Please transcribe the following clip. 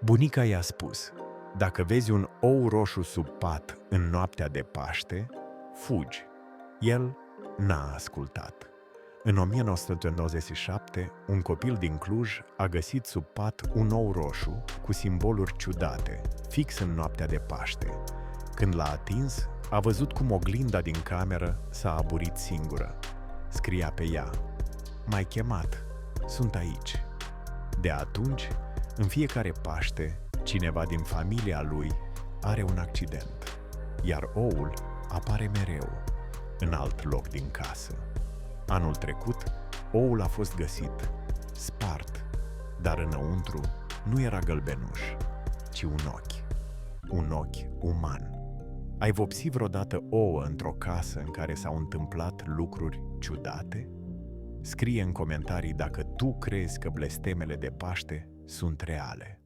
Bunica i-a spus: dacă vezi un ou roșu sub pat în noaptea de Paște, fugi. El n-a ascultat. În 1997, un copil din Cluj a găsit sub pat un ou roșu cu simboluri ciudate, fix în noaptea de Paște. Când l-a atins, a văzut cum oglinda din cameră s-a aburit singură. Scria pe ea: "M-ai chemat, sunt aici." De atunci, în fiecare Paște, cineva din familia lui are un accident, iar oul apare mereu în alt loc din casă. Anul trecut, oul a fost găsit, spart, dar înăuntru nu era gălbenuș, ci un ochi uman. Ai vopsit vreodată ouă într-o casă în care s-au întâmplat lucruri ciudate? Scrie în comentarii dacă tu crezi că blestemele de Paște sunt reale.